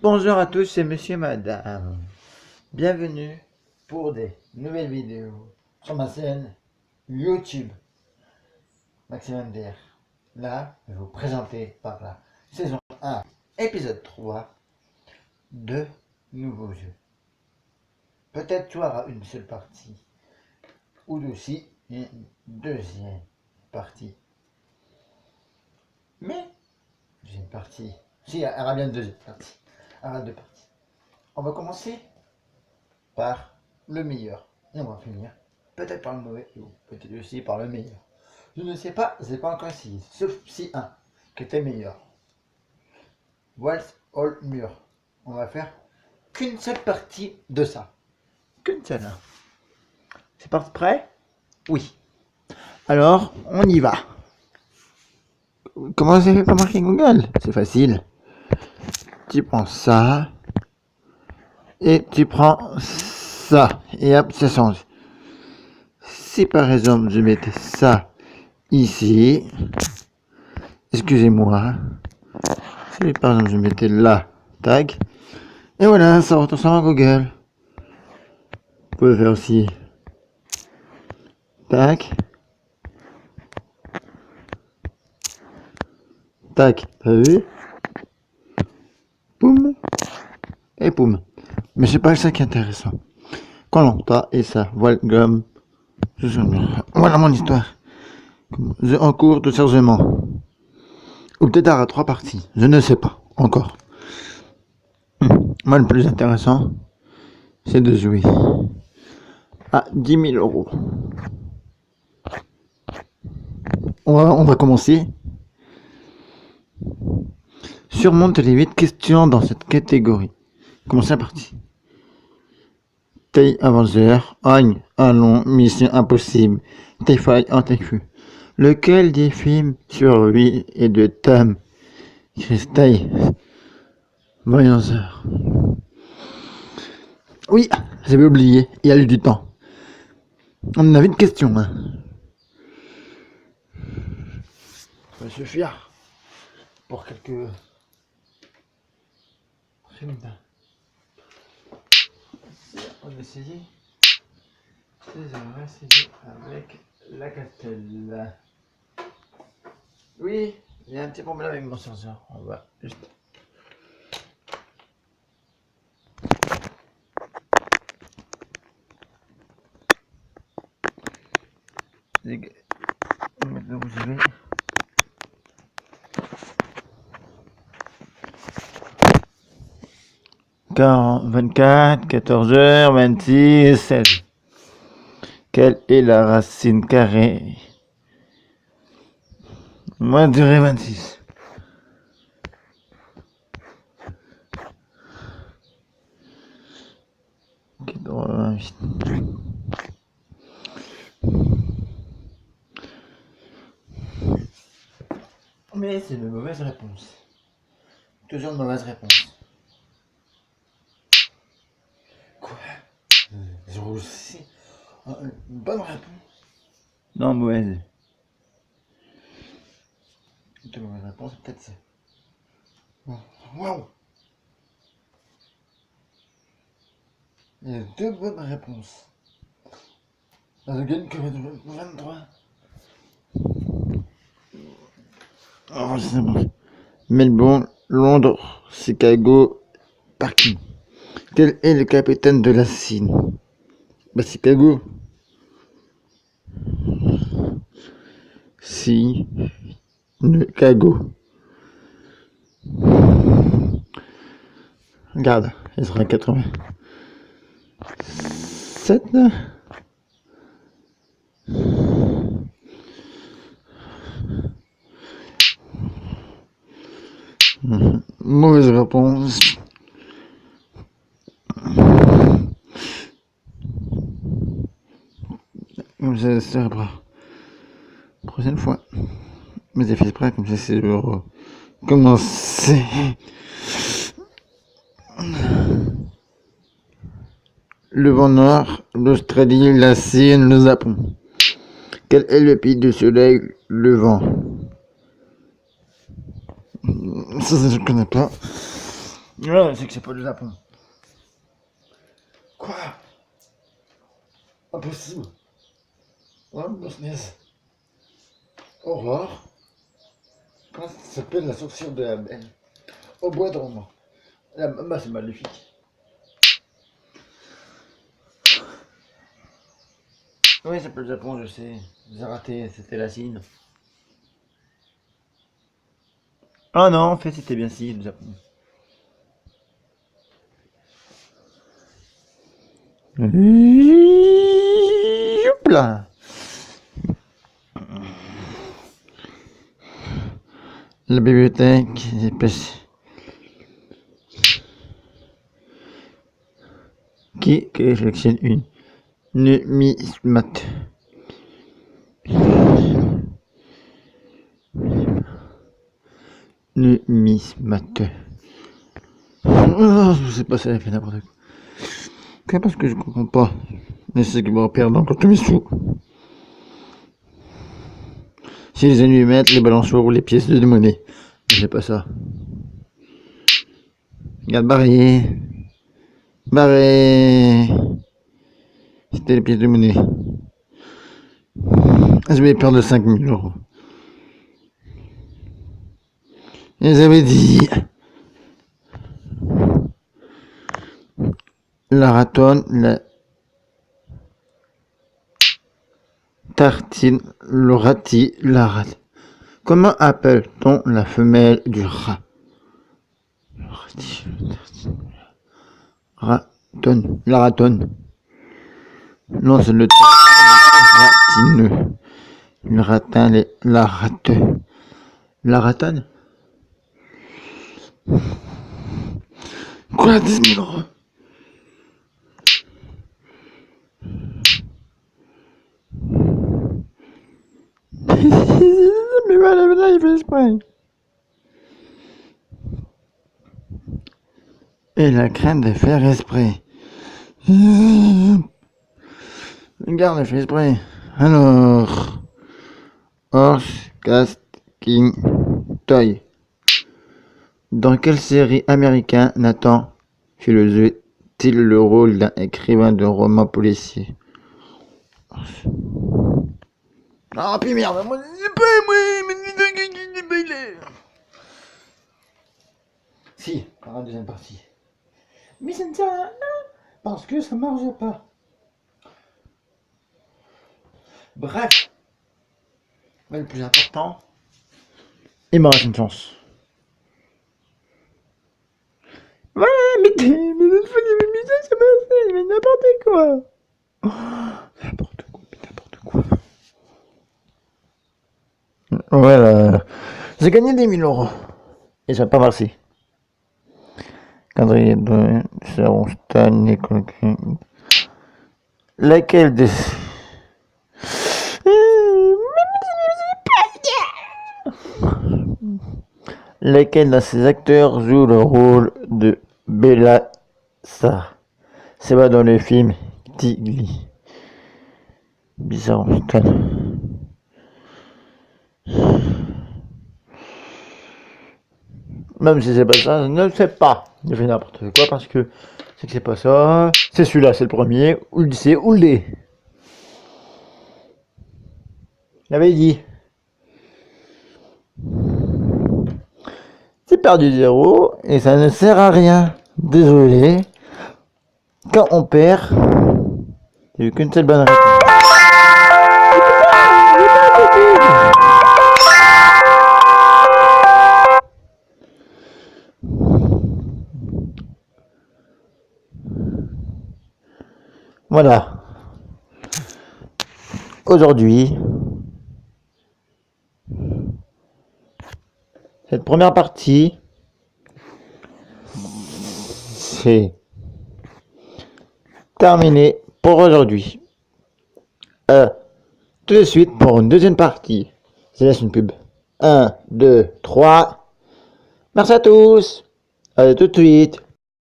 Bonjour à tous, c'est monsieur madame. Bienvenue pour des nouvelles vidéos sur ma chaîne YouTube Maximum DR. Là, je vais vous présenter par la saison 1, épisode 3, de nouveaux jeux. Peut-être tu auras une seule partie ou aussi une deuxième partie. Mais j'ai une partie. Si, il y aura bien une deuxième partie. Il y aura deux parties. On va commencer par le meilleur. Et on va finir peut-être par le mauvais ou peut-être aussi par le meilleur. Je ne sais pas, je n'ai pas encore essayé. Sauf si un qui était meilleur. Walls All Mur. On va faire qu'une seule partie de ça. Qu'une seule. C'est pas prêt? Oui. Alors, on y va. Comment ça fait pas marquer Google? C'est facile. Tu prends ça. Et tu prends ça. Et hop, ça change. Si par exemple je mettais ça ici. Excusez-moi. Si par exemple je mettais là. Tac. Et voilà, ça retourne à Google. Vous pouvez faire aussi. Tac. Tac. T'as vu? Poum. Et poum. Mais c'est pas ça qui est intéressant. Quand on t'a et ça, voilà, gomme. Voilà mon histoire. En cours de chargement. Ou peut-être à 3 parties. Je ne sais pas. Encore. Moi, le plus intéressant, c'est de jouer à 10 000 euros. On va commencer. Surmonte les 8 questions dans cette catégorie. Commencez la partie. Taille Avenger, Agne, Allons, Mission Impossible, T-File en TQ. Lequel des films sur 8 est de thème? Christaille, Voyageur. Oui, j'avais oublié, il y a eu du temps. On avait une question. Ça va suffire pour quelques... On va essayer. On va essayer avec la castelle. Oui, il y a un petit problème avec mon chargeur. On va juste... On va mettre le rouge. 24, 14h, 26, 16. Quelle est la racine carrée? Moi, je dirais 26. Mais c'est une mauvaise réponse. Toujours une mauvaise réponse. Quoi? J'ai aussi une bonne réponse. Non, mauvaise. Une mauvaise réponse, peut-être c'est... Waouh! Il y a 2 bonnes réponses. Je gagne que 23. Oh, c'est bon. Melbourne, Londres, Chicago, Parking. Quel est le capitaine de la Chine? Bah, Chicago. Chicago. Regarde, il sera 87. Mauvaise réponse. Je serai prêt. Prochaine fois. Mais j'ai fait prêt comme ça c'est pour commencer. Le vent nord, l'Australie, la Chine, le Japon. Quel est le pays du soleil levant? Ça, je ne connais pas. Ouais, c'est que c'est pas le Japon. Quoi? Impossible. Ouais, bosnaise. Aurore. Comment ça s'appelle la sorcière de la belle? Au bois dormant. La maman, c'est maléfique. Oui, ça s'appelle le Japon, je sais. J'ai raté, c'était la Chine. Ah non, en fait, c'était bien si, le Japon. Hop là. La bibliothèque, qui sélectionne une numismate. Numismate. Oh, je sais pas, ça a fait n'importe quoi. C'est parce que je comprends pas. Mais c'est que je vais perdre encore tous mes sous. Si les ennemis mettent les balançoires ou les pièces de monnaie. J'ai pas ça. Regarde, barré. Barré. C'était les pièces de monnaie. Je vais perdre 5000 euros. Ils avaient dit. La ratonne, la tartine, le rati, la rate. Comment appelle-t-on la femelle du rat? Le rati, le tartine, ratonne, la ratonne. Non, c'est le ratineux. Le ratin, la rate. La ratonne? Quoi, 10 000 euros? Mais voilà, là, il fait exprès. Et la crainte de faire exprès. Regarde, elle fait exprès. Alors. Horse, Cast, King, Toy. Dans quelle série américaine Nathan Fillion-t-il le rôle d'un écrivain de romans policiers? Ah, puis merde, moi, c'est pas moi, mais c'est pas il est. Si, par la deuxième partie. Mais ça ne sert à rien, parce que ça marche pas. Bref. Mais le plus important, il m'a reste une chance. Ouais, mais ça marche, mais n'importe quoi. Oh, n'importe quoi. Voilà. J'ai gagné des 1000 euros. Et ça n'a pas marché. Quadrille de Sharon Stone, Nicole King. Laquelle de. Lequel de ces acteurs joue le rôle de Bella Sarr? C'est pas dans le film Tigli. Bizarre, putain. Même si c'est pas ça, je ne sais pas. Je fais n'importe quoi parce que c'est que c'est pas ça. C'est celui-là, c'est le premier. Ou le C, ou le D. J'avais dit. J'ai perdu 0 et ça ne sert à rien. Désolé. Quand on perd, j'ai eu qu'une seule bonne réponse. Voilà. Aujourd'hui, cette première partie, c'est terminé pour aujourd'hui. Tout de suite pour une deuxième partie. Je laisse une pub. 1, 2, 3. Merci à tous. À tout de suite.